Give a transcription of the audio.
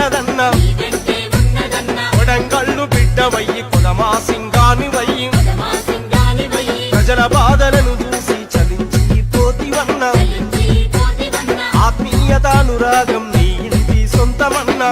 ఉన్నదన్న కొడంగల్లు బిడ్డవయ్యి కొదమా సింగానివయ్యి ప్రజల బాధలను చూసి చలించి పోతివన్న ఆత్మీయతానురాగం నీ ఇంటి సొంతమన్నా